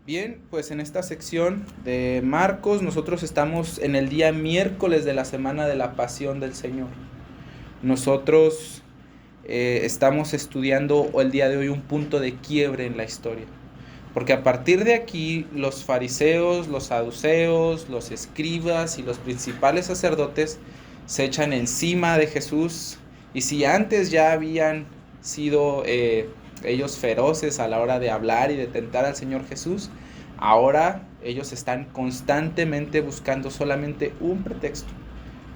Bien, pues en esta sección de Marcos nosotros estamos en el día miércoles de la semana de la Pasión del Señor. Nosotros estamos estudiando el día de hoy un punto de quiebre en la historia. Porque a partir de aquí los fariseos, los saduceos, los escribas y los principales sacerdotes se echan encima de Jesús. Y si antes ya habían sido ellos feroces a la hora de hablar y de tentar al Señor Jesús, ahora ellos están constantemente buscando solamente un pretexto,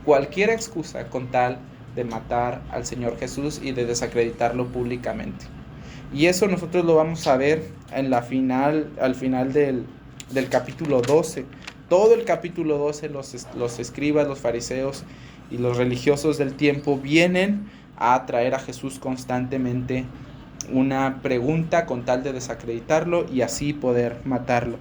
cualquier excusa con tal de matar al Señor Jesús y de desacreditarlo públicamente. Y eso nosotros lo vamos a ver al final del capítulo 12. Todo el capítulo 12 los escribas, los fariseos y los religiosos del tiempo vienen a traer a Jesús constantemente una pregunta con tal de desacreditarlo y así poder matarlo.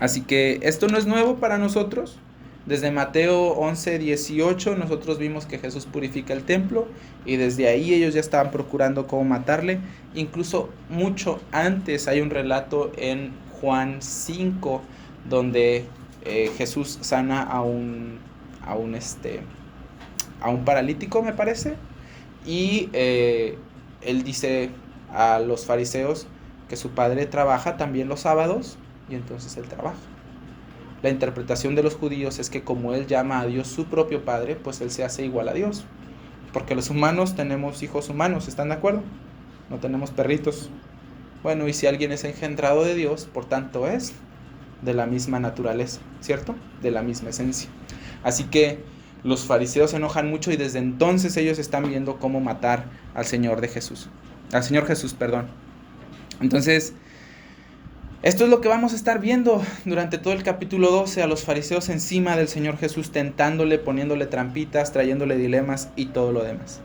Así que esto no es nuevo para nosotros. Desde Mateo 11:18 nosotros vimos que Jesús purifica el templo y desde ahí ellos ya estaban procurando cómo matarle. Incluso mucho antes hay un relato en Juan 5 donde Jesús sana a un paralítico, me parece, y él dice a los fariseos que su padre trabaja también los sábados y entonces él trabaja. La interpretación de los judíos es que como él llama a Dios su propio padre, pues él se hace igual a Dios. Porque los humanos tenemos hijos humanos, ¿están de acuerdo? No tenemos perritos. Bueno, y si alguien es engendrado de Dios, por tanto es de la misma naturaleza, ¿cierto? De la misma esencia. Así que los fariseos se enojan mucho y desde entonces ellos están viendo cómo matar al Señor Jesús. Entonces, esto es lo que vamos a estar viendo durante todo el capítulo 12, a los fariseos encima del Señor Jesús, tentándole, poniéndole trampitas, trayéndole dilemas y todo lo demás.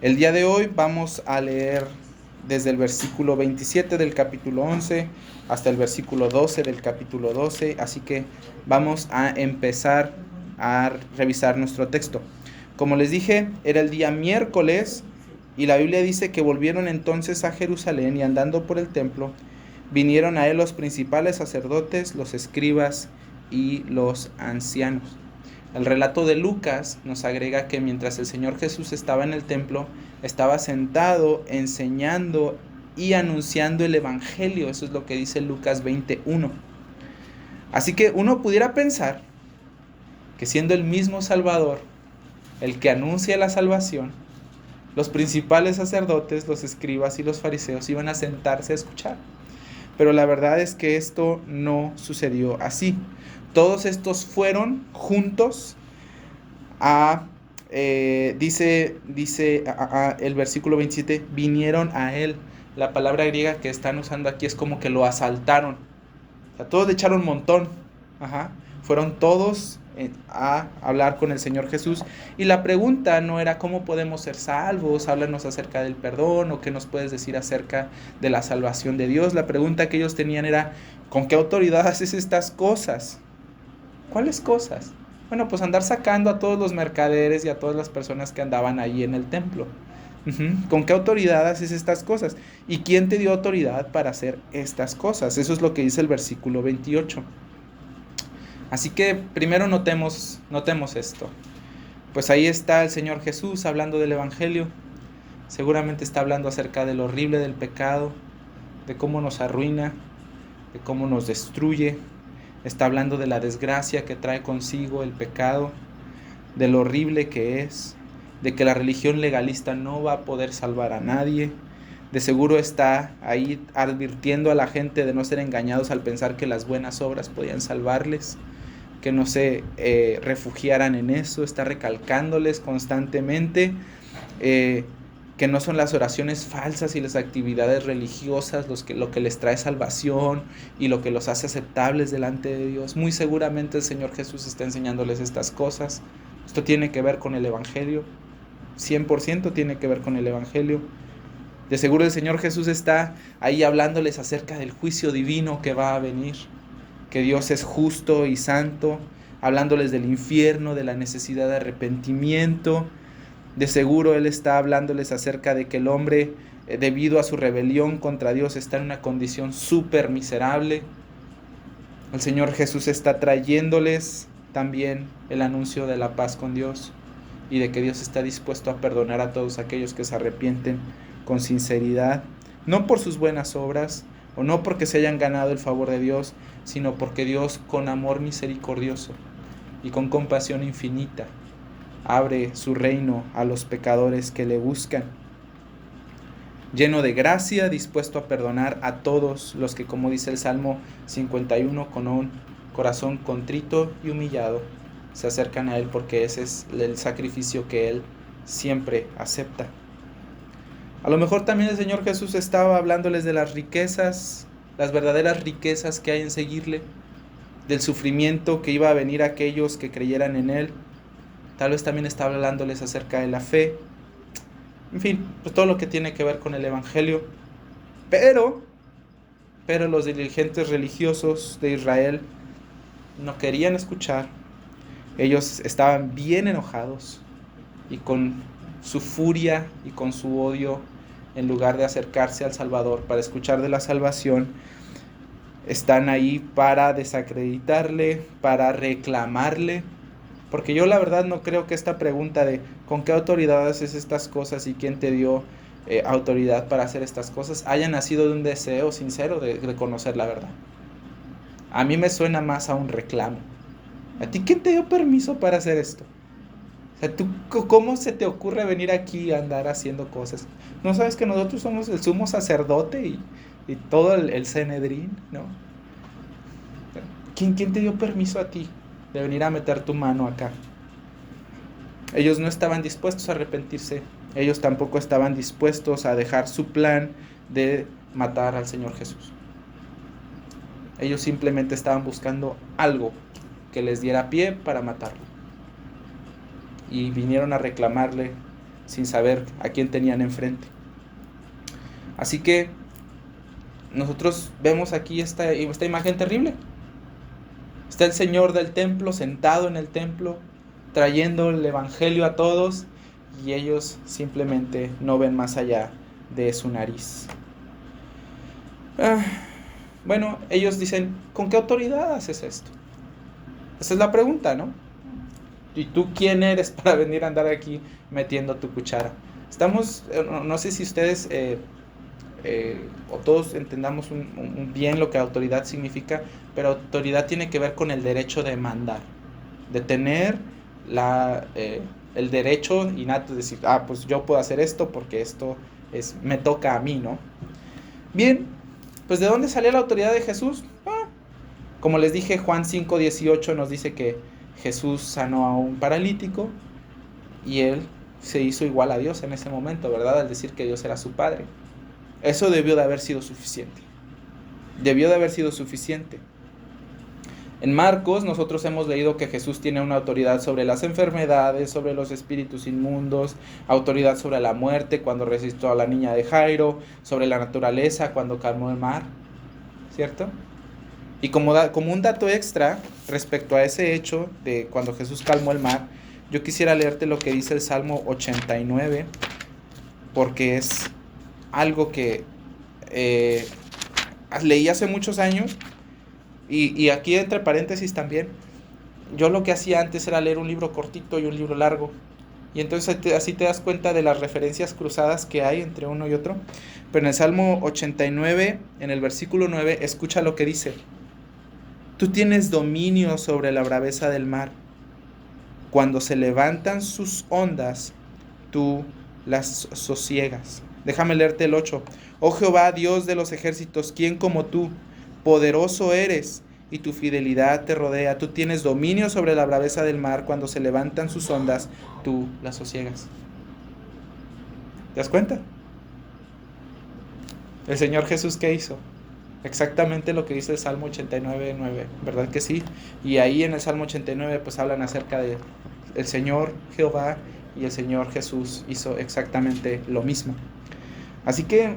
El día de hoy vamos a leer desde el versículo 27 del capítulo 11 hasta el versículo 12 del capítulo 12, así que vamos a empezar a revisar nuestro texto. Como les dije, era el día miércoles y la Biblia dice que volvieron entonces a Jerusalén y andando por el templo, vinieron a él los principales sacerdotes, los escribas y los ancianos. El relato de Lucas nos agrega que mientras el Señor Jesús estaba en el templo, estaba sentado enseñando y anunciando el evangelio. Eso es lo que dice Lucas 21. Así que uno pudiera pensar que siendo el mismo Salvador el que anuncia la salvación, los principales sacerdotes, los escribas y los fariseos iban a sentarse a escuchar. Pero la verdad es que esto no sucedió así. Todos estos fueron juntos dice el versículo 27, vinieron a él. La palabra griega que están usando aquí es como que lo asaltaron. O sea, todos le echaron un montón. Fueron todos a hablar con el Señor Jesús. Y la pregunta no era cómo podemos ser salvos, háblanos acerca del perdón o qué nos puedes decir acerca de la salvación de Dios. La pregunta que ellos tenían era, ¿con qué autoridad haces estas cosas? ¿Cuáles cosas? Bueno, pues andar sacando a todos los mercaderes y a todas las personas que andaban ahí en el templo. ¿Con qué autoridad haces estas cosas? ¿Y quién te dio autoridad para hacer estas cosas? Eso es lo que dice el versículo 28. Así que primero notemos esto. Pues ahí está el Señor Jesús hablando del evangelio. Seguramente está hablando acerca de lo horrible del pecado, de cómo nos arruina, de cómo nos destruye. Está hablando de la desgracia que trae consigo el pecado, de lo horrible que es, de que la religión legalista no va a poder salvar a nadie. De seguro está ahí advirtiendo a la gente de no ser engañados al pensar que las buenas obras podían salvarles, que no se refugiaran en eso. Está recalcándoles constantemente que no son las oraciones falsas y las actividades religiosas lo que les trae salvación y lo que los hace aceptables delante de Dios. Muy seguramente el Señor Jesús está enseñándoles estas cosas. Esto tiene que ver con el evangelio, 100% tiene que ver con el evangelio. De seguro el Señor Jesús está ahí hablándoles acerca del juicio divino que va a venir, que Dios es justo y santo, hablándoles del infierno, de la necesidad de arrepentimiento, De seguro Él está hablándoles acerca de que el hombre, debido a su rebelión contra Dios, está en una condición súper miserable. El Señor Jesús está trayéndoles también el anuncio de la paz con Dios y de que Dios está dispuesto a perdonar a todos aquellos que se arrepienten con sinceridad, no por sus buenas obras o no porque se hayan ganado el favor de Dios, sino porque Dios, con amor misericordioso y con compasión infinita, abre su reino a los pecadores que le buscan, lleno de gracia, dispuesto a perdonar a todos los que, como dice el Salmo 51, con un corazón contrito y humillado, se acercan a Él, porque ese es el sacrificio que Él siempre acepta. A lo mejor también el Señor Jesús estaba hablándoles de las riquezas, las verdaderas riquezas que hay en seguirle, del sufrimiento que iba a venir a aquellos que creyeran en Él. Tal vez también estaba hablándoles acerca de la fe. En fin, pues todo lo que tiene que ver con el Evangelio. Pero los dirigentes religiosos de Israel no querían escuchar. Ellos estaban bien enojados y con su furia y con su odio, en lugar de acercarse al Salvador para escuchar de la salvación, están ahí para desacreditarle, para reclamarle. Porque yo la verdad no creo que esta pregunta de ¿con qué autoridad haces estas cosas y quién te dio autoridad para hacer estas cosas? Haya nacido de un deseo sincero de conocer la verdad. A mí me suena más a un reclamo. ¿A ti quién te dio permiso para hacer esto? O sea, ¿tú cómo se te ocurre venir aquí a andar haciendo cosas? ¿No sabes que nosotros somos el sumo sacerdote y todo el Sanedrín, ¿no? ¿Quién te dio permiso a ti de venir a meter tu mano acá? Ellos no estaban dispuestos a arrepentirse. Ellos tampoco estaban dispuestos a dejar su plan de matar al Señor Jesús. Ellos simplemente estaban buscando algo que les diera pie para matarlo. Y vinieron a reclamarle sin saber a quién tenían enfrente. Así que nosotros vemos aquí esta imagen terrible. Está el Señor del templo sentado en el templo, trayendo el evangelio a todos, y ellos simplemente no ven más allá de su nariz. Bueno, ellos dicen, ¿con qué autoridad haces esto? Esa es la pregunta, ¿no? ¿Y tú quién eres para venir a andar aquí metiendo tu cuchara? No sé si ustedes o todos entendamos bien lo que autoridad significa, pero autoridad tiene que ver con el derecho de mandar, de tener el derecho innato de decir, pues yo puedo hacer esto porque esto me toca a mí, ¿no? Bien, pues ¿de dónde salía la autoridad de Jesús? Como les dije, Juan 5:18 nos dice que Jesús sanó a un paralítico y él se hizo igual a Dios en ese momento, ¿verdad? Al decir que Dios era su Padre. Eso debió de haber sido suficiente. Debió de haber sido suficiente. En Marcos nosotros hemos leído que Jesús tiene una autoridad sobre las enfermedades, sobre los espíritus inmundos, autoridad sobre la muerte cuando resucitó a la niña de Jairo, sobre la naturaleza cuando calmó el mar, ¿cierto? Y como un dato extra respecto a ese hecho de cuando Jesús calmó el mar, yo quisiera leerte lo que dice el Salmo 89, porque es algo que leí hace muchos años, y aquí entre paréntesis también, yo lo que hacía antes era leer un libro cortito y un libro largo, y entonces así te das cuenta de las referencias cruzadas que hay entre uno y otro. Pero en el Salmo 89, en el versículo 9, escucha lo que dice: tú tienes dominio sobre la braveza del mar. Cuando se levantan sus ondas, tú las sosiegas. Déjame leerte el 8. Oh Jehová, Dios de los ejércitos, ¿quién como tú? Poderoso eres y tu fidelidad te rodea. Tú tienes dominio sobre la braveza del mar. Cuando se levantan sus ondas, tú las sosiegas. ¿Te das cuenta? El Señor Jesús, ¿qué hizo? Exactamente lo que dice el Salmo 89:9, ¿verdad que sí? Y ahí en el Salmo 89 pues hablan acerca de el Señor Jehová, y el Señor Jesús hizo exactamente lo mismo. Así que,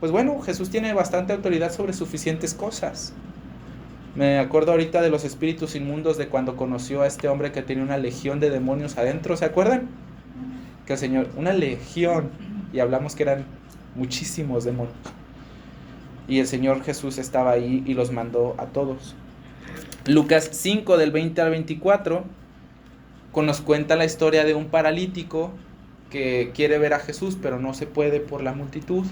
pues bueno, Jesús tiene bastante autoridad sobre suficientes cosas. Me acuerdo ahorita de los espíritus inmundos de cuando conoció a este hombre que tenía una legión de demonios adentro, ¿se acuerdan? que el Señor, una legión, y hablamos que eran muchísimos demonios. Y el Señor Jesús estaba ahí y los mandó a todos. Lucas 5 del 20 al 24 nos cuenta la historia de un paralítico que quiere ver a Jesús, pero no se puede por la multitud,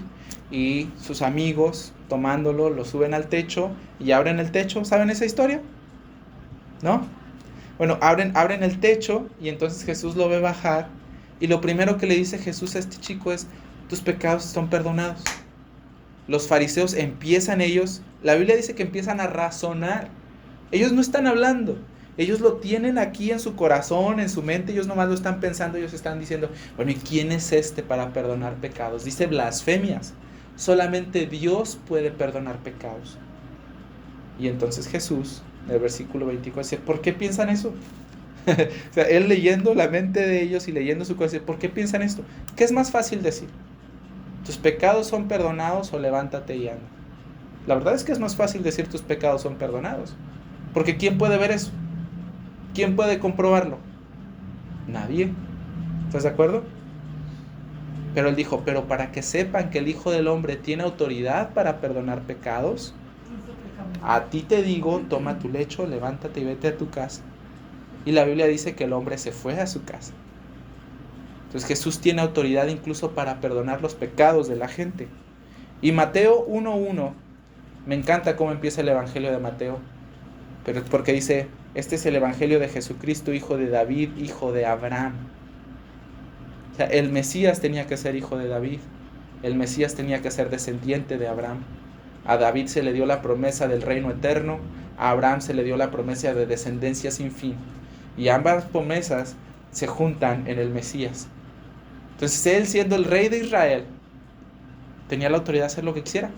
y sus amigos, tomándolo, lo suben al techo y abren el techo. ¿Saben esa historia? ¿No? Bueno, abren el techo y entonces Jesús lo ve bajar, y lo primero que le dice Jesús a este chico es: tus pecados son perdonados. Los fariseos empiezan la Biblia dice que empiezan a razonar. Ellos no están hablando, ellos lo tienen aquí en su corazón, en su mente, ellos nomás lo están pensando, ellos están diciendo: bueno, ¿y quién es este para perdonar pecados? Dice blasfemias, solamente Dios puede perdonar pecados. Y entonces Jesús, en el versículo 24, dice: ¿por qué piensan eso? O sea, él leyendo la mente de ellos y leyendo su corazón, ¿por qué piensan esto? ¿Qué es más fácil decir? ¿Tus pecados son perdonados o levántate y anda? La verdad es que es más fácil decir tus pecados son perdonados, porque ¿quién puede ver eso? ¿Quién puede comprobarlo? Nadie. ¿Estás de acuerdo? Pero él dijo: pero para que sepan que el Hijo del Hombre tiene autoridad para perdonar pecados, a ti te digo, toma tu lecho, levántate y vete a tu casa. Y la Biblia dice que el hombre se fue a su casa. Entonces Jesús tiene autoridad incluso para perdonar los pecados de la gente. Y Mateo 1:1, me encanta cómo empieza el Evangelio de Mateo, pero porque dice: este es el Evangelio de Jesucristo, hijo de David, hijo de Abraham. O sea, el Mesías tenía que ser hijo de David, el Mesías tenía que ser descendiente de Abraham. A David se le dio la promesa del reino eterno, a Abraham se le dio la promesa de descendencia sin fin, y ambas promesas se juntan en el Mesías. Entonces él, siendo el rey de Israel, tenía la autoridad de hacer lo que quisiera.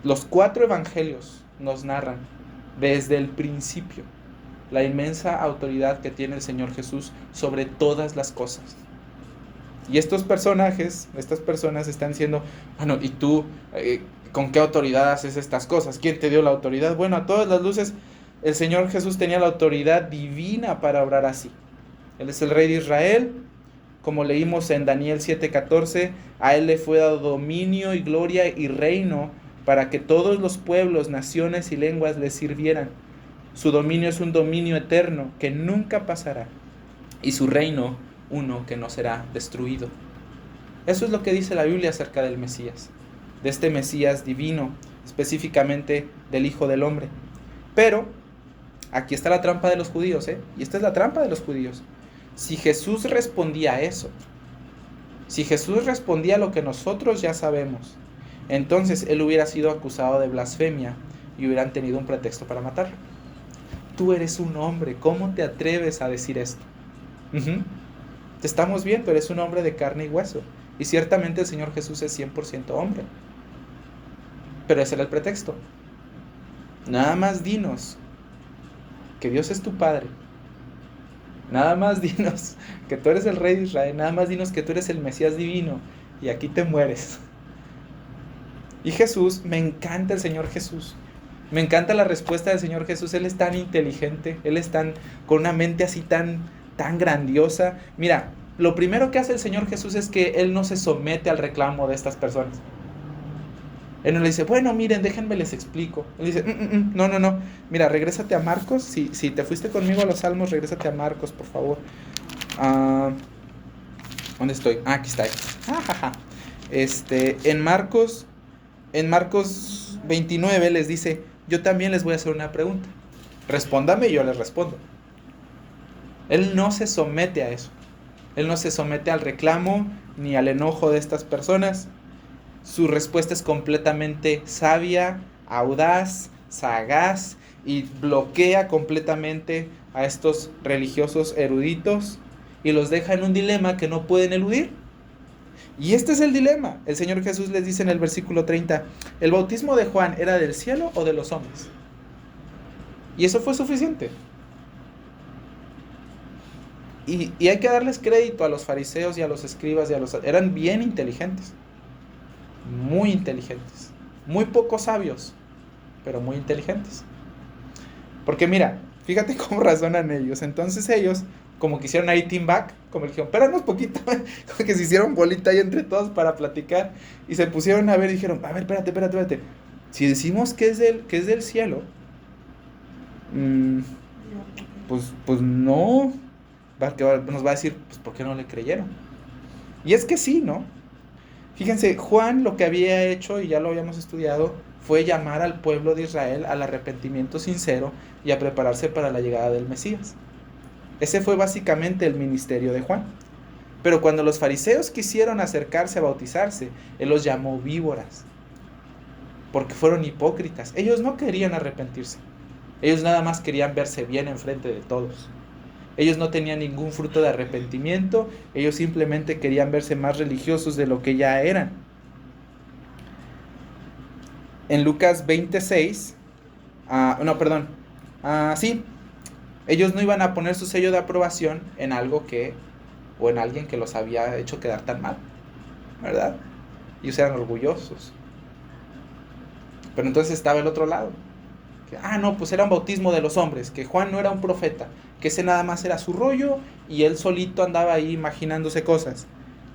Los 4 evangelios nos narran desde el principio la inmensa autoridad que tiene el Señor Jesús sobre todas las cosas. Y estos personajes, estas personas están diciendo: bueno, ¿y tú con qué autoridad haces estas cosas? ¿Quién te dio la autoridad? Bueno, a todas las luces, el Señor Jesús tenía la autoridad divina para obrar así. Él es el rey de Israel, como leímos en Daniel 7:14, a él le fue dado dominio y gloria y reino para que todos los pueblos, naciones y lenguas le sirvieran. Su dominio es un dominio eterno que nunca pasará, y su reino uno que no será destruido. Eso es lo que dice la Biblia acerca del Mesías, de este Mesías divino, específicamente del Hijo del Hombre. Pero aquí está la trampa de los judíos, y esta es la trampa de los judíos. Si Jesús respondía a eso, si Jesús respondía a lo que nosotros ya sabemos, entonces él hubiera sido acusado de blasfemia y hubieran tenido un pretexto para matarlo. Tú eres un hombre, ¿cómo te atreves a decir esto? Te estamos bien, pero eres un hombre de carne y hueso. Y ciertamente el Señor Jesús es 100% hombre. Pero ese era el pretexto. Nada más dinos que Dios es tu Padre. Nada más dinos que tú eres el Rey de Israel. Nada más dinos que tú eres el Mesías divino. Y aquí te mueres. Y Jesús, me encanta el Señor Jesús. Me encanta la respuesta del Señor Jesús. Él es tan inteligente. Él es con una mente así tan grandiosa. Mira, lo primero que hace el Señor Jesús es que Él no se somete al reclamo de estas personas. Él no le dice: bueno, miren, déjenme les explico. Él dice: no. Mira, regrésate a Marcos. Si te fuiste conmigo a los Salmos, regrésate a Marcos, por favor. ¿Dónde estoy? Aquí está. En Marcos 29 les dice: yo también les voy a hacer una pregunta. Respóndame y yo les respondo. Él no se somete a eso. Él no se somete al reclamo ni al enojo de estas personas. Su respuesta es completamente sabia, audaz, sagaz, y bloquea completamente a estos religiosos eruditos y los deja en un dilema que no pueden eludir. Y este es el dilema. El Señor Jesús les dice en el versículo 30: ¿el bautismo de Juan era del cielo o de los hombres? Y eso fue suficiente. Y hay que darles crédito a los fariseos y a los escribas eran bien inteligentes. Muy inteligentes. Muy poco sabios, pero muy inteligentes. Porque mira, fíjate cómo razonan ellos. Entonces ellos, como que hicieron ahí team back, como dijeron, espéranos poquito, como que se hicieron bolita ahí entre todos para platicar, y se pusieron a ver y dijeron, a ver, espérate, si decimos que es del cielo, pues no, nos va a decir, pues ¿por qué no le creyeron? Y es que sí, ¿no? Fíjense, Juan lo que había hecho, y ya lo habíamos estudiado, fue llamar al pueblo de Israel al arrepentimiento sincero y a prepararse para la llegada del Mesías. Ese fue básicamente el ministerio de Juan. Pero cuando los fariseos quisieron acercarse a bautizarse, él los llamó víboras, porque fueron hipócritas. Ellos no querían arrepentirse. Ellos nada más querían verse bien enfrente de todos. Ellos no tenían ningún fruto de arrepentimiento. Ellos simplemente querían verse más religiosos de lo que ya eran. En Lucas 26, sí, ellos no iban a poner su sello de aprobación en algo o en alguien que los había hecho quedar tan mal, ¿verdad? Ellos eran orgullosos. Pero entonces estaba el otro lado. No, pues era un bautismo de los hombres, que Juan no era un profeta, que ese nada más era su rollo y él solito andaba ahí imaginándose cosas.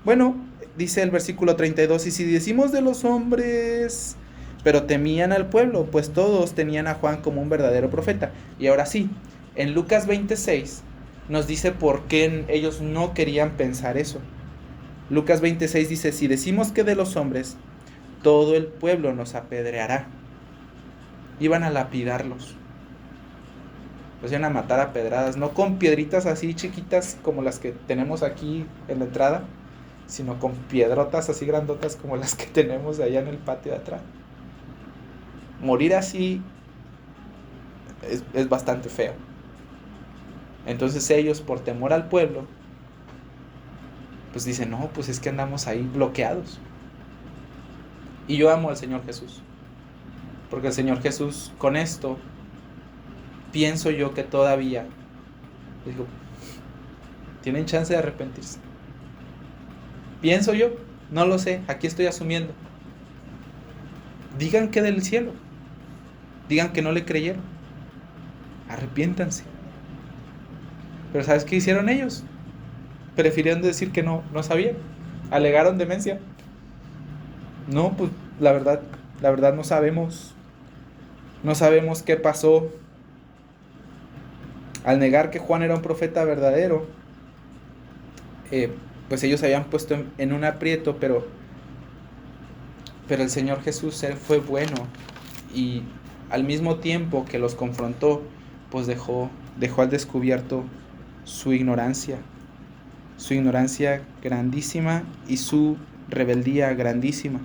Bueno, dice el versículo 32, y si decimos de los hombres, pero temían al pueblo, pues todos tenían a Juan como un verdadero profeta. Y ahora sí, en Lucas 26 nos dice por qué ellos no querían pensar eso. Lucas 26 dice, si decimos que de los hombres, todo el pueblo nos apedreará. Iban a lapidarlos. Los iban a matar a pedradas, no con piedritas así chiquitas como las que tenemos aquí en la entrada, sino con piedrotas así grandotas como las que tenemos allá en el patio de atrás. Morir así es bastante feo. Entonces ellos, por temor al pueblo, pues dicen, no, pues es que andamos ahí bloqueados. Y yo amo al Señor Jesús, porque el Señor Jesús, con esto, pienso yo que todavía, digo, tienen chance de arrepentirse. Pienso yo, no lo sé, aquí estoy asumiendo. Digan que del cielo, digan que no le creyeron, arrepiéntanse. Pero ¿sabes qué hicieron ellos? Prefirieron decir que no sabían, alegaron demencia. No, pues la verdad no sabemos qué pasó. Al negar que Juan era un profeta verdadero, pues ellos se habían puesto en un aprieto, pero el Señor Jesús fue bueno, y al mismo tiempo que los confrontó, pues dejó al descubierto su ignorancia grandísima y su rebeldía grandísima.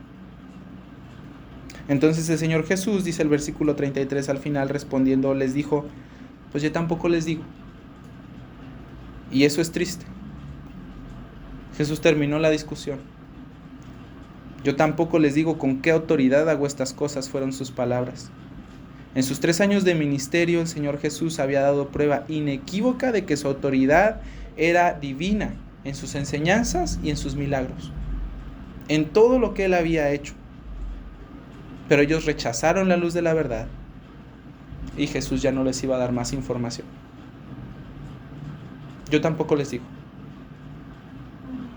Entonces el Señor Jesús, dice el versículo 33 al final, respondiendo, les dijo, pues yo tampoco les digo. Y eso es triste. Jesús terminó la discusión. Yo tampoco les digo con qué autoridad hago estas cosas, fueron sus palabras. En sus 3 años de ministerio, el Señor Jesús había dado prueba inequívoca de que su autoridad era divina en sus enseñanzas y en sus milagros, en todo lo que él había hecho. Pero ellos rechazaron la luz de la verdad y Jesús ya no les iba a dar más información. Yo tampoco les digo.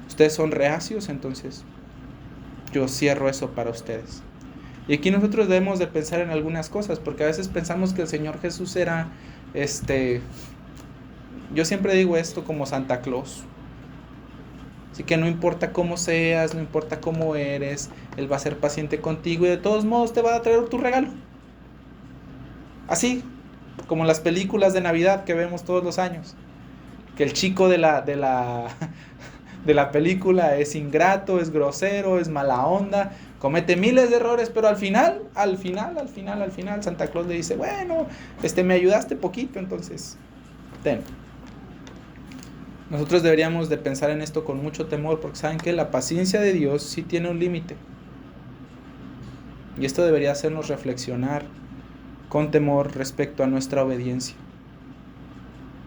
Ustedes son reacios, entonces yo cierro eso para ustedes. Y aquí nosotros debemos de pensar en algunas cosas, porque a veces pensamos que el Señor Jesús era, yo siempre digo esto como Santa Claus. Así que no importa cómo seas, no importa cómo eres, Él va a ser paciente contigo y de todos modos te va a traer tu regalo. Así, como en las películas de Navidad que vemos todos los años. Que el chico de la película es ingrato, es grosero, es mala onda, comete miles de errores, pero al final, Santa Claus le dice, bueno, me ayudaste poquito, entonces, ten. Nosotros deberíamos de pensar en esto con mucho temor, porque saben que la paciencia de Dios sí tiene un límite. Y esto debería hacernos reflexionar con temor respecto a nuestra obediencia.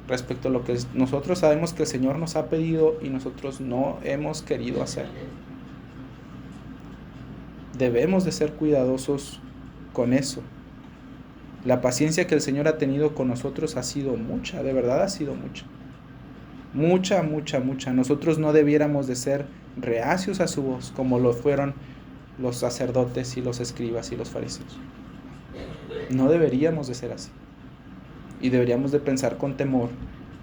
Respecto a lo que nosotros sabemos que el Señor nos ha pedido y nosotros no hemos querido hacer. Debemos de ser cuidadosos con eso. La paciencia que el Señor ha tenido con nosotros ha sido mucha, de verdad ha sido mucha. Mucha, mucha, mucha. Nosotros no debiéramos de ser reacios a su voz, como lo fueron los sacerdotes y los escribas y los fariseos. No deberíamos de ser así. Y deberíamos de pensar con temor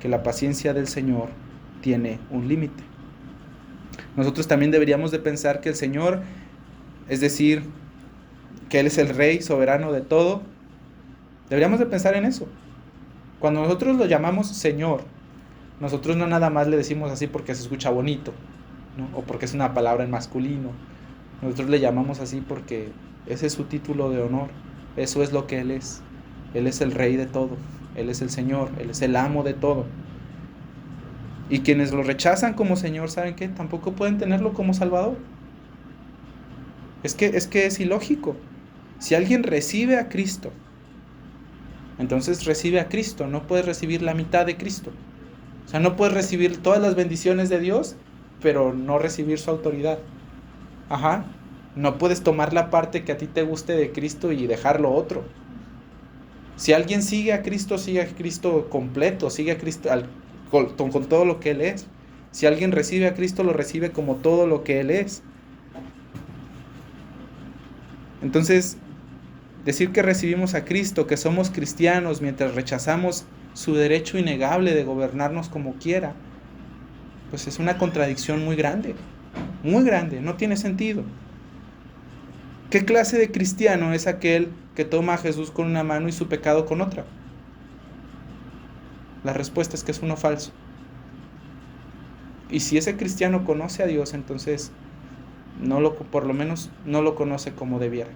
que la paciencia del Señor tiene un límite. Nosotros también deberíamos de pensar que el Señor, es decir, que Él es el Rey soberano de todo, deberíamos de pensar en eso. Cuando nosotros lo llamamos Señor, nosotros no nada más le decimos así porque se escucha bonito, ¿no? O porque es una palabra en masculino. Nosotros le llamamos así porque ese es su título de honor. Eso es lo que Él es. Él es el Rey de todo. Él es el Señor. Él es el amo de todo. Y quienes lo rechazan como Señor, ¿saben qué? Tampoco pueden tenerlo como Salvador. Es que es ilógico. Si alguien recibe a Cristo, entonces recibe a Cristo. No puedes recibir la mitad de Cristo. O sea, no puedes recibir todas las bendiciones de Dios, pero no recibir su autoridad. Ajá. No puedes tomar la parte que a ti te guste de Cristo y dejar lo otro. Si alguien sigue a Cristo completo, sigue a Cristo con todo lo que Él es. Si alguien recibe a Cristo, lo recibe como todo lo que Él es. Entonces, decir que recibimos a Cristo, que somos cristianos, mientras rechazamos su derecho innegable de gobernarnos como quiera, pues es una contradicción muy grande, no tiene sentido. ¿Qué clase de cristiano es aquel que toma a Jesús con una mano y su pecado con otra? La respuesta es que es uno falso. Y si ese cristiano conoce a Dios, entonces por lo menos no lo conoce como debiera.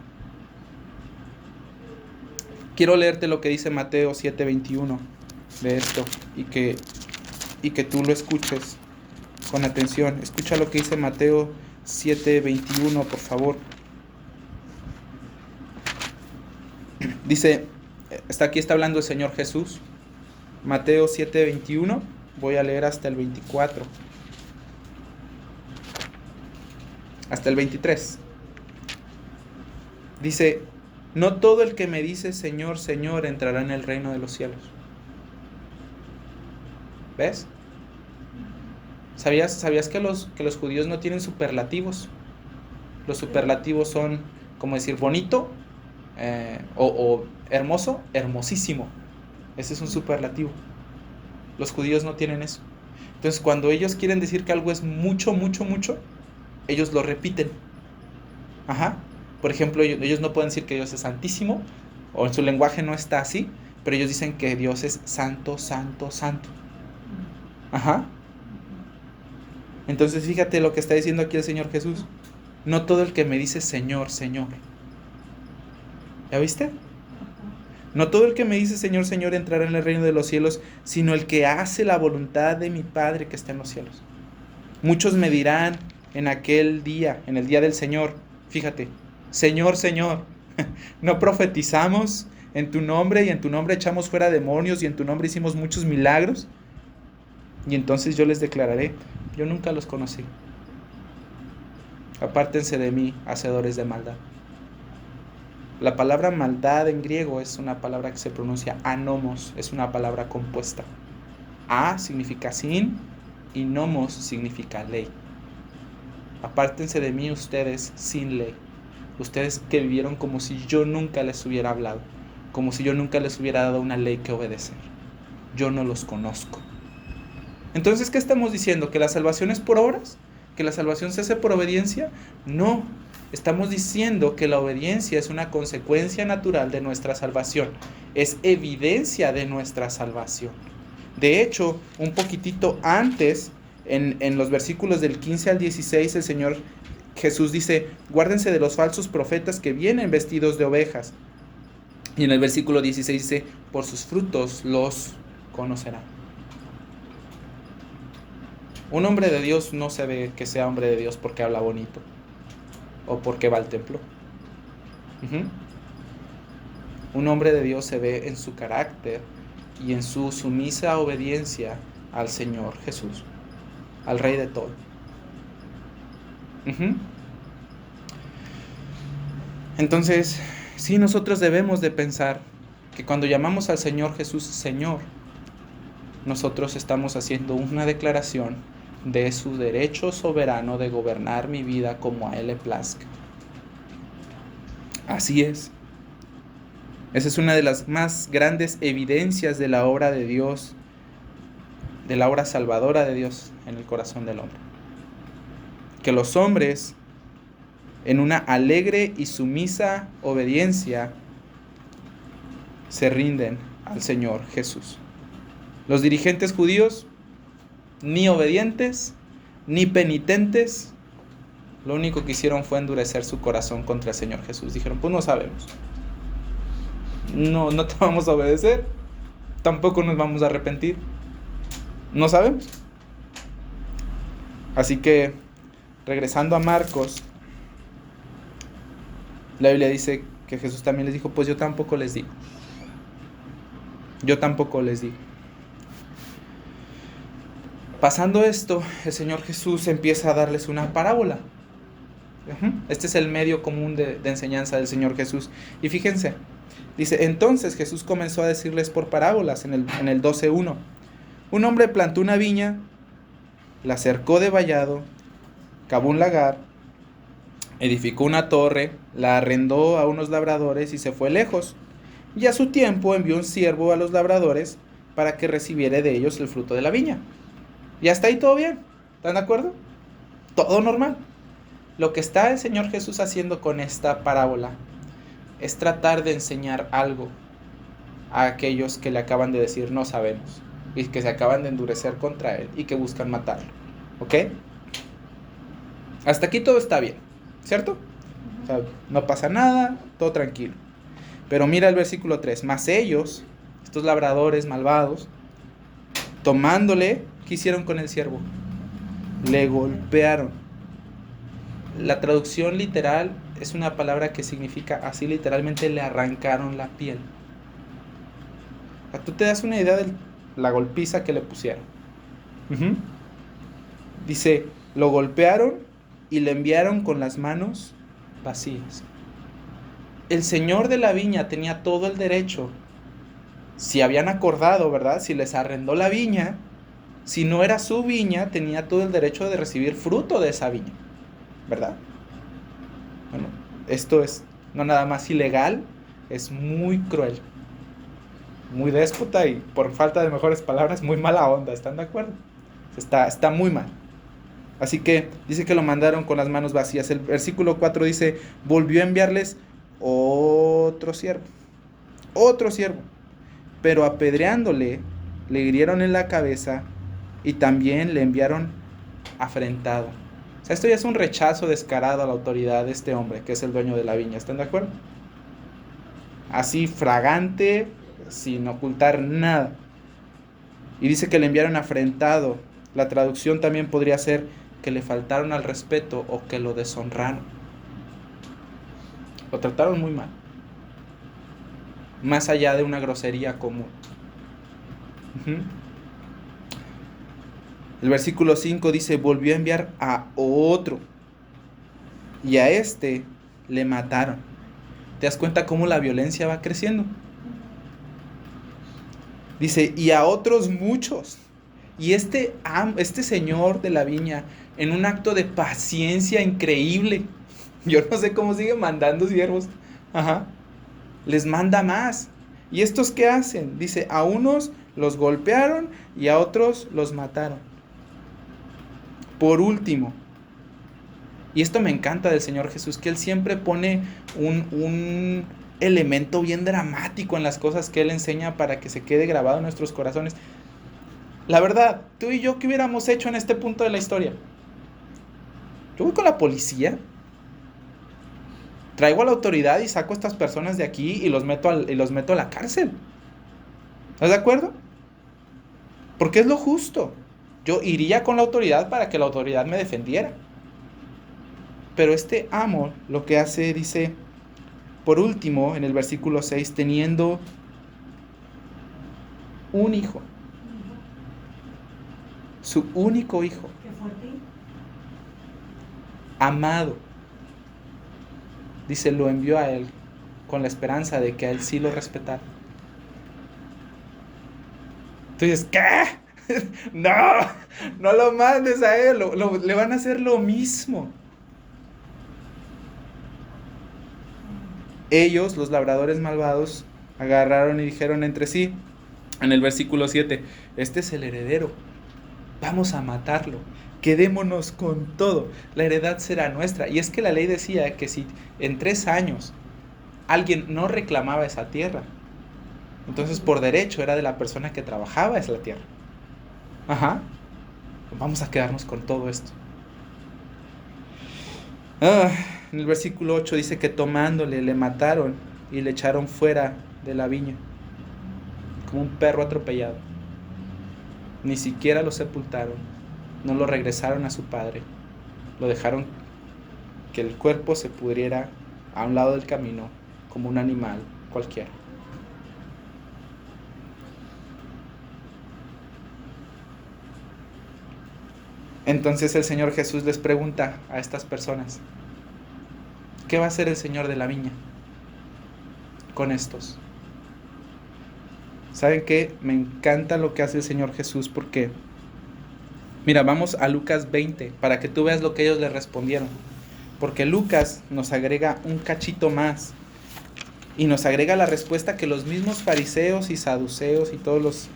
Quiero leerte lo que dice Mateo 7:21 de esto y que tú lo escuches con atención. Escucha lo que dice Mateo 7:21, por favor. Dice, está hablando el Señor Jesús. Mateo 7:21, voy a leer hasta el 24. Hasta el 23. Dice, no todo el que me dice Señor, Señor entrará en el reino de los cielos. ¿Ves? ¿Sabías que los judíos no tienen superlativos? Los superlativos son como decir bonito o hermoso, hermosísimo. Ese es un superlativo. Los judíos no tienen eso. Entonces, cuando ellos quieren decir que algo es mucho, mucho, mucho, ellos lo repiten. Ajá. Por ejemplo, ellos no pueden decir que Dios es santísimo, o en su lenguaje no está así, pero ellos dicen que Dios es santo, santo, santo. Ajá. Entonces, fíjate lo que está diciendo aquí el Señor Jesús. No todo el que me dice Señor, Señor. ¿Ya viste? No todo el que me dice Señor, Señor entrará en el reino de los cielos, sino el que hace la voluntad de mi Padre que está en los cielos. Muchos me dirán en aquel día, en el día del Señor, fíjate, Señor, Señor, ¿no profetizamos en tu nombre y en tu nombre echamos fuera demonios y en tu nombre hicimos muchos milagros? Y entonces yo les declararé, yo nunca los conocí. Apártense de mí, hacedores de maldad. La palabra maldad en griego es una palabra que se pronuncia anomos, es una palabra compuesta. A significa sin y nomos significa ley. Apártense de mí ustedes sin ley. Ustedes que vivieron como si yo nunca les hubiera hablado, como si yo nunca les hubiera dado una ley que obedecer. Yo no los conozco. Entonces, ¿qué estamos diciendo? ¿Que la salvación es por obras? ¿Que la salvación se hace por obediencia? No. Estamos diciendo que la obediencia es una consecuencia natural de nuestra salvación. Es evidencia de nuestra salvación. De hecho, un poquitito antes, en los versículos del 15 al 16, el Señor Jesús dice, guárdense de los falsos profetas que vienen vestidos de ovejas. Y en el versículo 16 dice, por sus frutos los conocerán. Un hombre de Dios no se ve que sea hombre de Dios porque habla bonito o porque va al templo. Un hombre de Dios se ve en su carácter y en su sumisa obediencia al Señor Jesús, al Rey de todo. Entonces, sí, nosotros debemos de pensar que cuando llamamos al Señor Jesús Señor, nosotros estamos haciendo una declaración de su derecho soberano de gobernar mi vida como a Él le plazca. Así es. Esa es una de las más grandes evidencias de la obra de Dios, de la obra salvadora de Dios en el corazón del hombre. Que los hombres, en una alegre y sumisa obediencia, se rinden al Señor Jesús. Los dirigentes judíos, ni obedientes, ni penitentes, lo único que hicieron fue endurecer su corazón contra el Señor Jesús. Dijeron, pues no sabemos. No te vamos a obedecer, tampoco nos vamos a arrepentir. No sabemos. Así que, regresando a Marcos, la Biblia dice que Jesús también les dijo, pues yo tampoco les digo. Yo tampoco les digo. Pasando esto, el Señor Jesús empieza a darles una parábola. Este es el medio común de enseñanza del Señor Jesús. Y fíjense, dice, entonces Jesús comenzó a decirles por parábolas en el 12:1. Un hombre plantó una viña, la cercó de vallado, cavó un lagar, edificó una torre, la arrendó a unos labradores y se fue lejos. Y a su tiempo envió un siervo a los labradores para que recibiera de ellos el fruto de la viña. Y hasta ahí todo bien. ¿Están de acuerdo? Todo normal. Lo que está el Señor Jesús haciendo con esta parábola es tratar de enseñar algo a aquellos que le acaban de decir no sabemos y que se acaban de endurecer contra Él y que buscan matarlo. ¿Ok? Hasta aquí todo está bien, ¿cierto? O sea, no pasa nada, todo tranquilo. Pero mira el versículo 3. Mas ellos, estos labradores malvados, tomándole, ¿qué hicieron con el siervo? Le golpearon. La traducción literal es una palabra que significa así literalmente le arrancaron la piel. Tú te das una idea de la golpiza que le pusieron. Dice, lo golpearon y le enviaron con las manos vacías. El señor de la viña tenía todo el derecho, si habían acordado, ¿verdad? Si les arrendó la viña, si no era su viña, tenía todo el derecho de recibir fruto de esa viña, ¿verdad? Bueno, esto es no nada más ilegal, es muy cruel, muy déspota y, por falta de mejores palabras, muy mala onda. ¿Están de acuerdo? Está muy mal. Así que dice que lo mandaron con las manos vacías. El versículo 4 dice, volvió a enviarles otro siervo, pero apedreándole, le hirieron en la cabeza y también le enviaron afrentado. O sea, esto ya es un rechazo descarado a la autoridad de este hombre, que es el dueño de la viña. ¿Están de acuerdo? Así, fragante, sin ocultar nada. Y dice que le enviaron afrentado. La traducción también podría ser que le faltaron al respeto o que lo deshonraron. Lo trataron muy mal. Más allá de una grosería común. El versículo 5 dice, volvió a enviar a otro. Y a este le mataron. ¿Te das cuenta cómo la violencia va creciendo? Dice, y a otros muchos. Y este señor de la viña, en un acto de paciencia increíble, yo no sé cómo sigue mandando siervos, les manda más. ¿Y estos qué hacen? Dice, a unos los golpearon y a otros los mataron. Por último, y esto me encanta del Señor Jesús, que Él siempre pone un elemento bien dramático en las cosas que Él enseña para que se quede grabado en nuestros corazones. La verdad, tú y yo, ¿qué hubiéramos hecho en este punto de la historia? Yo voy con la policía, traigo a la autoridad y saco a estas personas de aquí y los meto a la cárcel. ¿Estás de acuerdo? Porque es lo justo. Yo iría con la autoridad para que la autoridad me defendiera. Pero este amo lo que hace, dice, por último, en el versículo 6, teniendo un hijo, su único hijo, amado, dice, lo envió a él con la esperanza de que a él sí lo respetara. Tú dices, ¿qué? No, no lo mandes a él, le van a hacer lo mismo. Ellos, los labradores malvados, agarraron y dijeron entre sí, en el versículo 7, este es el heredero, vamos a matarlo, quedémonos con todo, la heredad será nuestra. Y es que la ley decía que si en 3 años alguien no reclamaba esa tierra, entonces por derecho era de la persona que trabajaba esa tierra. Ajá, vamos a quedarnos con todo esto. En el versículo 8 dice que tomándole le mataron y le echaron fuera de la viña, como un perro atropellado. Ni siquiera lo sepultaron, no lo regresaron a su padre, lo dejaron que el cuerpo se pudriera a un lado del camino como un animal cualquiera. Entonces el Señor Jesús les pregunta a estas personas, ¿qué va a hacer el Señor de la viña con estos? ¿Saben qué? Me encanta lo que hace el Señor Jesús porque, mira, vamos a Lucas 20 para que tú veas lo que ellos le respondieron. Porque Lucas nos agrega un cachito más y nos agrega la respuesta que los mismos fariseos y saduceos y todos los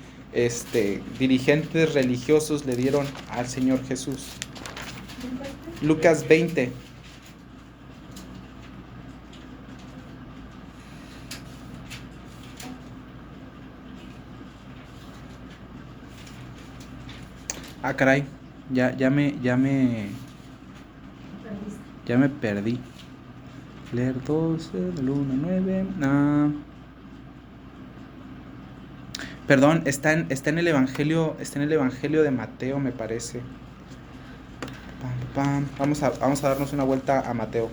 dirigentes religiosos le dieron al Señor Jesús. Lucas 20. Ah, caray, ya me perdí. Leer 12, del 1 al 9. Perdón, está en el Evangelio de Mateo, me parece. Vamos a darnos una vuelta a Mateo.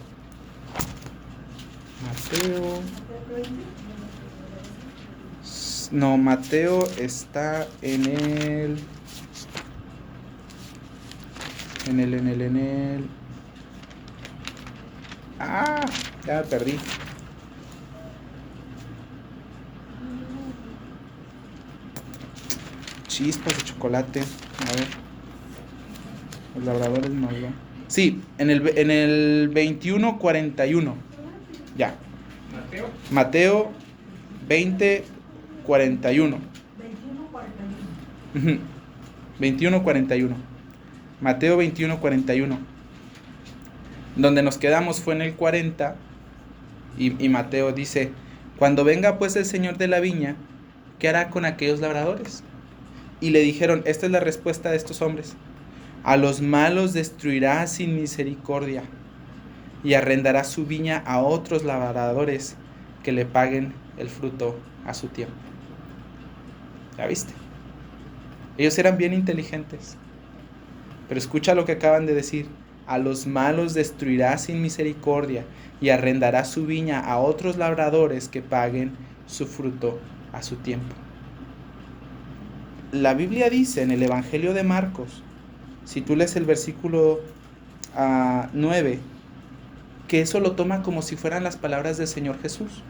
No, Mateo está en el ya me perdí. Chispas de chocolate. A ver. Los labradores malvados. Sí, en el 21:41. Ya. Mateo 20:41. 21:41. Mateo 21:41. Donde nos quedamos fue en el 40. Y Mateo dice: cuando venga pues el Señor de la viña, ¿qué hará con aquellos labradores? Y le dijeron, esta es la respuesta de estos hombres: a los malos destruirá sin misericordia y arrendará su viña a otros labradores que le paguen el fruto a su tiempo. ¿Ya viste? Ellos eran bien inteligentes. Pero escucha lo que acaban de decir: a los malos destruirá sin misericordia y arrendará su viña a otros labradores que paguen su fruto a su tiempo. La Biblia dice en el Evangelio de Marcos, si tú lees el versículo 9, que eso lo toma como si fueran las palabras del Señor Jesús.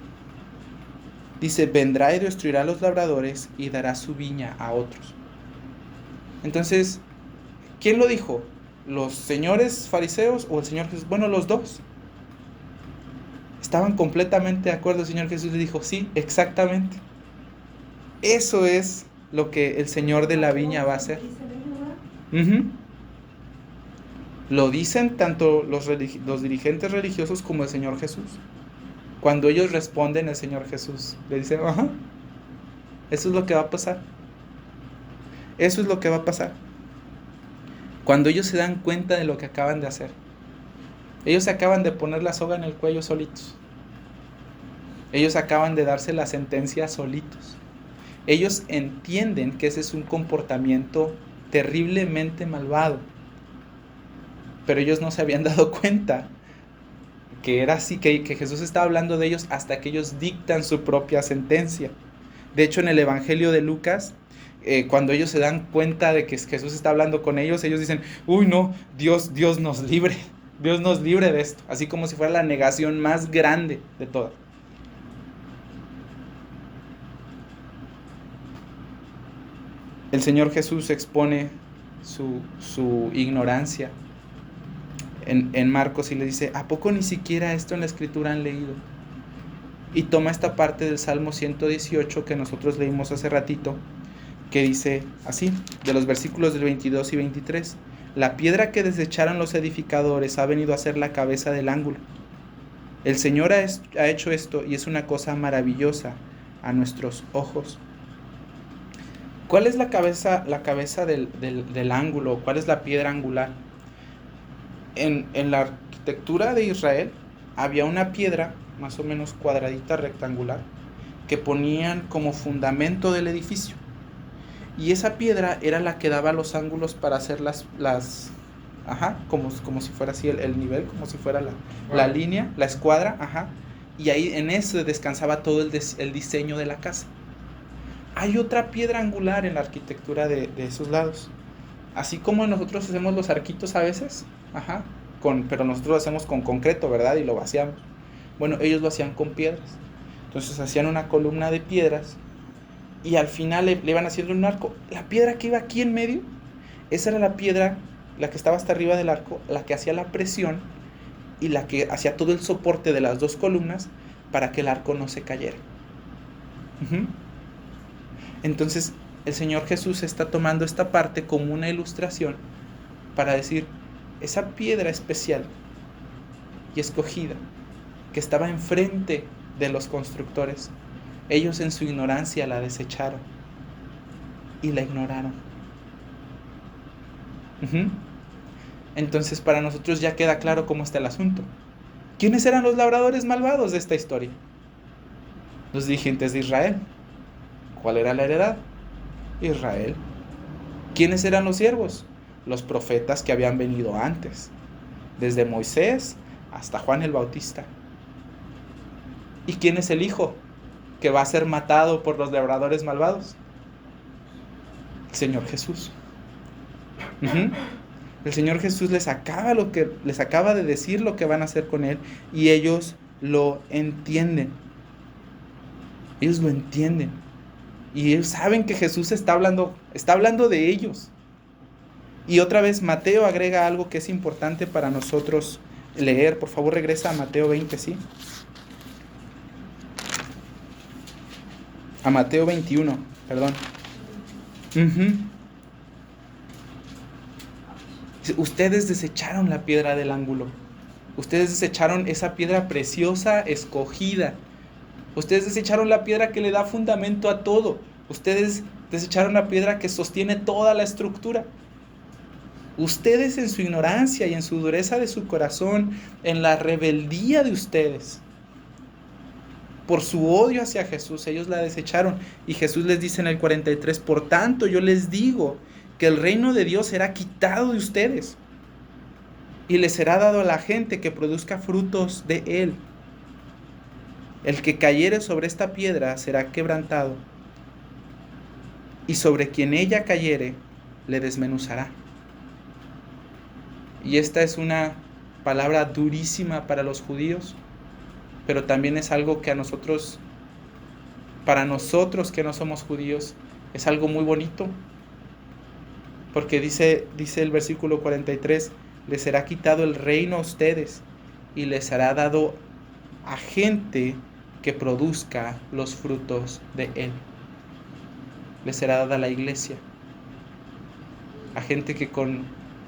Dice, vendrá y destruirá a los labradores y dará su viña a otros. Entonces, ¿quién lo dijo? ¿Los señores fariseos o el Señor Jesús? Bueno, los dos. Estaban completamente de acuerdo. El Señor Jesús le dijo, sí, exactamente. Eso es lo que el Señor de la viña va a hacer. Lo dicen tanto los dirigentes religiosos como el Señor Jesús. Cuando ellos responden, el Señor Jesús le dice, ajá, eso es lo que va a pasar. Eso es lo que va a pasar. Cuando ellos se dan cuenta de lo que acaban de hacer. Ellos acaban de poner la soga en el cuello solitos. Ellos acaban de darse la sentencia solitos. Ellos entienden que ese es un comportamiento terriblemente malvado. Pero ellos no se habían dado cuenta que era así, que Jesús estaba hablando de ellos hasta que ellos dictan su propia sentencia. De hecho, en el Evangelio de Lucas, cuando ellos se dan cuenta de que Jesús está hablando con ellos, ellos dicen, uy no, Dios nos libre de esto, así como si fuera la negación más grande de todas. El Señor Jesús expone su ignorancia en Marcos y le dice, ¿a poco ni siquiera esto en la Escritura han leído? Y toma esta parte del Salmo 118 que nosotros leímos hace ratito, que dice así, de los versículos del 22 y 23, la piedra que desecharon los edificadores ha venido a ser la cabeza del ángulo. El Señor ha hecho esto y es una cosa maravillosa a nuestros ojos. ¿Cuál es la cabeza del ángulo? ¿Cuál es la piedra angular? En la arquitectura de Israel había una piedra más o menos cuadradita, rectangular, que ponían como fundamento del edificio. Y esa piedra era la que daba los ángulos para hacer como si fuera así el nivel, como si fuera la línea, la escuadra, y ahí en eso descansaba todo el diseño de la casa. Hay otra piedra angular en la arquitectura de esos lados. Así como nosotros hacemos los arquitos a veces, pero nosotros lo hacemos con concreto, ¿verdad? Y lo vaciamos. Bueno, ellos lo hacían con piedras. Entonces hacían una columna de piedras y al final le iban haciendo un arco. La piedra que iba aquí en medio, esa era la piedra, la que estaba hasta arriba del arco, la que hacía la presión y la que hacía todo el soporte de las dos columnas para que el arco no se cayera. Entonces el Señor Jesús está tomando esta parte como una ilustración para decir, esa piedra especial y escogida que estaba enfrente de los constructores, ellos en su ignorancia la desecharon y la ignoraron. Entonces para nosotros ya queda claro cómo está el asunto. ¿Quiénes eran los labradores malvados de esta historia? Los dirigentes de Israel. ¿Cuál era la heredad? Israel. ¿Quiénes eran los siervos? Los profetas que habían venido antes, desde Moisés hasta Juan el Bautista. ¿Y quién es el hijo que va a ser matado por los labradores malvados? El Señor Jesús. El Señor Jesús les acaba de decir lo que van a hacer con él y ellos lo entienden. Ellos lo entienden. Y ellos saben que Jesús está hablando de ellos. Y otra vez Mateo agrega algo que es importante para nosotros leer. Por favor, regresa a Mateo 20, ¿sí? A Mateo 21, perdón. Ustedes desecharon la piedra del ángulo. Ustedes desecharon esa piedra preciosa, escogida. Ustedes desecharon la piedra que le da fundamento a todo. Ustedes desecharon la piedra que sostiene toda la estructura. Ustedes en su ignorancia y en su dureza de su corazón, en la rebeldía de ustedes, por su odio hacia Jesús, ellos la desecharon. Y Jesús les dice en el 43, por tanto yo les digo que el reino de Dios será quitado de ustedes y les será dado a la gente que produzca frutos de él. El que cayere sobre esta piedra será quebrantado, y sobre quien ella cayere le desmenuzará. Y esta es una palabra durísima para los judíos, pero también es algo que para nosotros que no somos judíos, es algo muy bonito. Porque dice el versículo 43, les será quitado el reino a ustedes y les será dado a gente que produzca los frutos de él. Les será dada la iglesia a gente que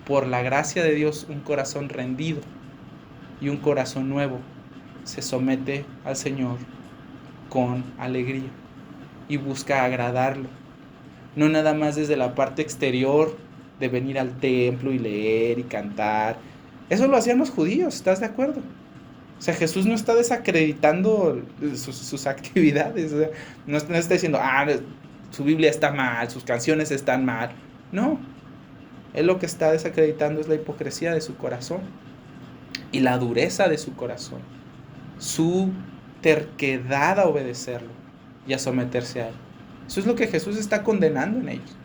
por la gracia de Dios, un corazón rendido y un corazón nuevo, se somete al Señor con alegría y busca agradarlo. No nada más desde la parte exterior de venir al templo y leer y cantar. Eso lo hacían los judíos, ¿estás de acuerdo? O sea, Jesús no está desacreditando sus actividades. O sea, no está diciendo, su Biblia está mal, sus canciones están mal. No. Él lo que está desacreditando es la hipocresía de su corazón y la dureza de su corazón. Su terquedad a obedecerlo y a someterse a él. Eso es lo que Jesús está condenando en ellos.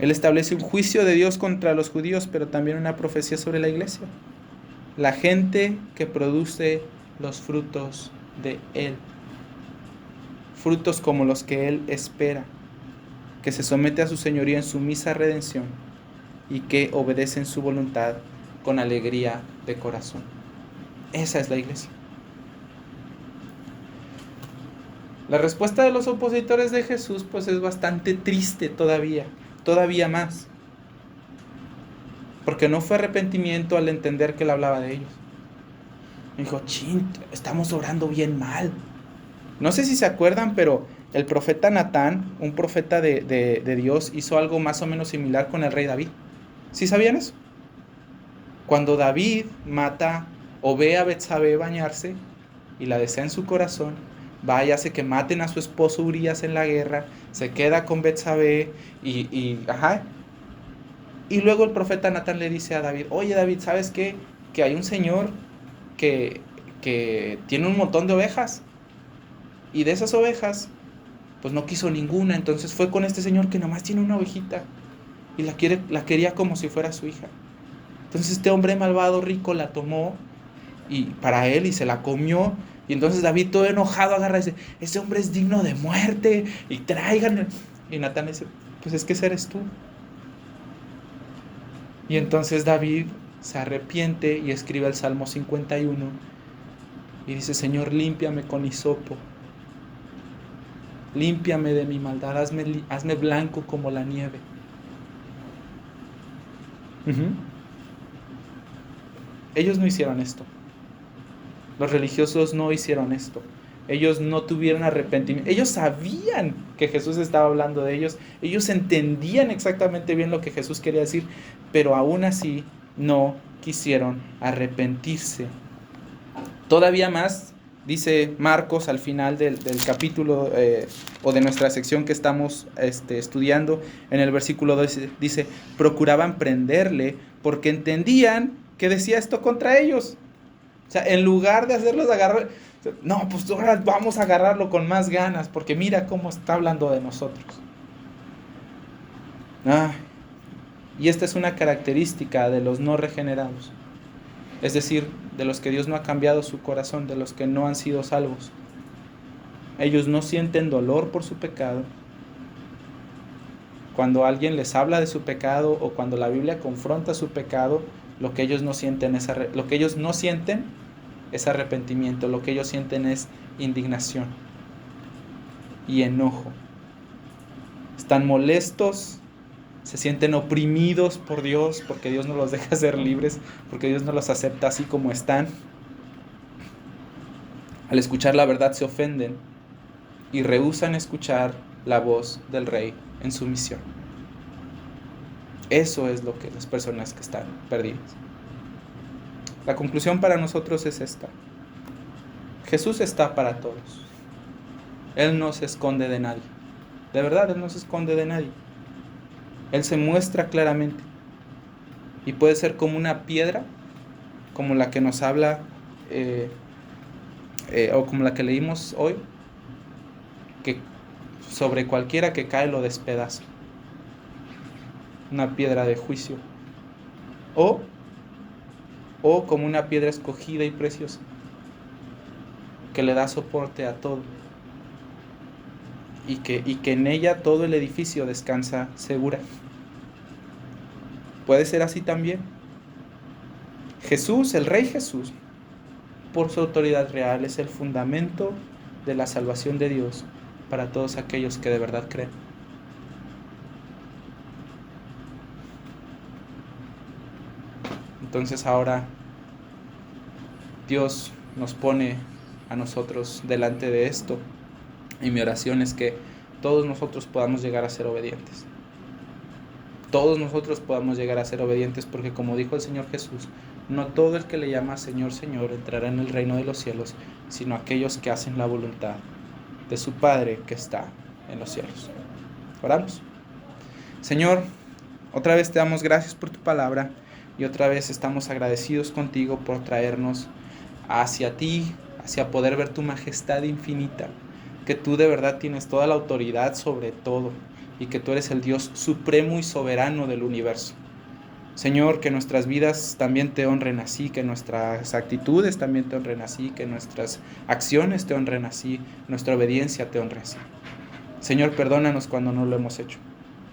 Él establece un juicio de Dios contra los judíos, pero también una profecía sobre la iglesia. La gente que produce los frutos de él. Frutos como los que él espera. que se somete a su señorío en sumisa redención y que obedece en su voluntad con alegría de corazón. Esa es la iglesia. La respuesta de los opositores de Jesús pues es bastante triste todavía más. Porque no fue arrepentimiento al entender que él hablaba de ellos. Dijo, estamos orando bien mal. No sé si se acuerdan, pero el profeta Natán, un profeta de Dios, hizo algo más o menos similar con el rey David. ¿Sí sabían eso? Cuando David mata o ve a Betsabé bañarse y la desea en su corazón, va y hace que maten a su esposo Urías en la guerra, se queda con Betsabé y luego el profeta Natán le dice a David, oye David, ¿sabes qué? Que hay un señor que tiene un montón de ovejas y de esas ovejas pues no quiso ninguna, entonces fue con este señor que nomás tiene una ovejita y la quería como si fuera su hija. Entonces este hombre malvado rico la tomó y para él y se la comió. Y entonces David todo enojado agarra y dice, ese hombre es digno de muerte y tráiganle. Y Natán dice, pues es que ese eres tú. Y entonces David se arrepiente y escribe el Salmo 51 y dice, Señor, límpiame con hisopo, límpiame de mi maldad, hazme blanco como la nieve. Ellos no hicieron esto. Los religiosos no hicieron esto. Ellos no tuvieron arrepentimiento. Ellos sabían que Jesús estaba hablando de ellos. Ellos entendían exactamente bien lo que Jesús quería decir, pero aún así no quisieron arrepentirse. Todavía más, dice Marcos al final del capítulo o de nuestra sección que estamos estudiando, en el versículo 2 dice, procuraban prenderle porque entendían que decía esto contra ellos. O sea, en lugar de hacerlos agarrar, no, pues ahora vamos a agarrarlo con más ganas, porque mira cómo está hablando de nosotros. Y esta es una característica de los no regenerados, es decir, de los que Dios no ha cambiado su corazón, de los que no han sido salvos. Ellos no sienten dolor por su pecado. Cuando alguien les habla de su pecado o cuando la Biblia confronta su pecado, lo que ellos no sienten es arrepentimiento, lo que ellos sienten es indignación y enojo. Están molestos, se sienten oprimidos por Dios porque Dios no los deja ser libres, porque Dios no los acepta así como están. Al escuchar la verdad se ofenden y rehúsan escuchar la voz del Rey en su misión. Eso es lo que las personas que están perdidas. La conclusión para nosotros es esta. Jesús está para todos. Él no se esconde de nadie. De verdad, Él no se esconde de nadie. Él se muestra claramente. Y puede ser como una piedra, como la que nos habla, o como la que leímos hoy, que sobre cualquiera que cae lo despedaza. Una piedra de juicio. O como una piedra escogida y preciosa, que le da soporte a todo. Y que en ella todo el edificio descansa segura. Puede ser así también. Jesús, el Rey Jesús, por su autoridad real, es el fundamento de la salvación de Dios para todos aquellos que de verdad creen. Entonces ahora Dios nos pone a nosotros delante de esto, y mi oración es que todos nosotros podamos llegar a ser obedientes. Todos nosotros podamos llegar a ser obedientes, porque como dijo el Señor Jesús, no todo el que le llama Señor, Señor entrará en el reino de los cielos, sino aquellos que hacen la voluntad de su Padre que está en los cielos. Oramos. Señor, otra vez te damos gracias por tu palabra y otra vez estamos agradecidos contigo por traernos hacia ti, hacia poder ver tu majestad infinita, que tú de verdad tienes toda la autoridad sobre todo y que tú eres el Dios supremo y soberano del universo. Señor, que nuestras vidas también te honren así, que nuestras actitudes también te honren así, que nuestras acciones te honren así, nuestra obediencia te honre así. Señor, perdónanos cuando no lo hemos hecho.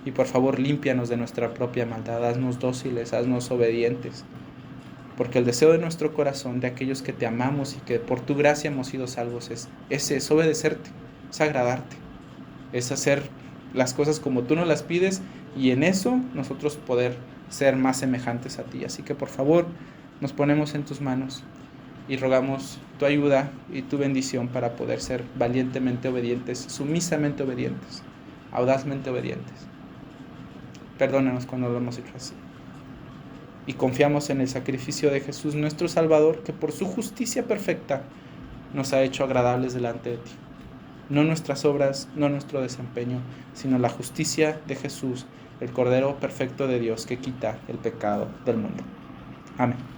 Y por favor, límpianos de nuestra propia maldad, haznos dóciles, haznos obedientes. Porque el deseo de nuestro corazón, de aquellos que te amamos y que por tu gracia hemos sido salvos, es obedecerte, es agradarte, es hacer las cosas como tú nos las pides y en eso nosotros poder ser más semejantes a ti. Así que por favor, nos ponemos en tus manos y rogamos tu ayuda y tu bendición para poder ser valientemente obedientes, sumisamente obedientes, audazmente obedientes. Perdónanos cuando lo hemos hecho así. Y confiamos en el sacrificio de Jesús, nuestro Salvador, que por su justicia perfecta nos ha hecho agradables delante de ti. No nuestras obras, no nuestro desempeño, sino la justicia de Jesús, el Cordero perfecto de Dios que quita el pecado del mundo. Amén.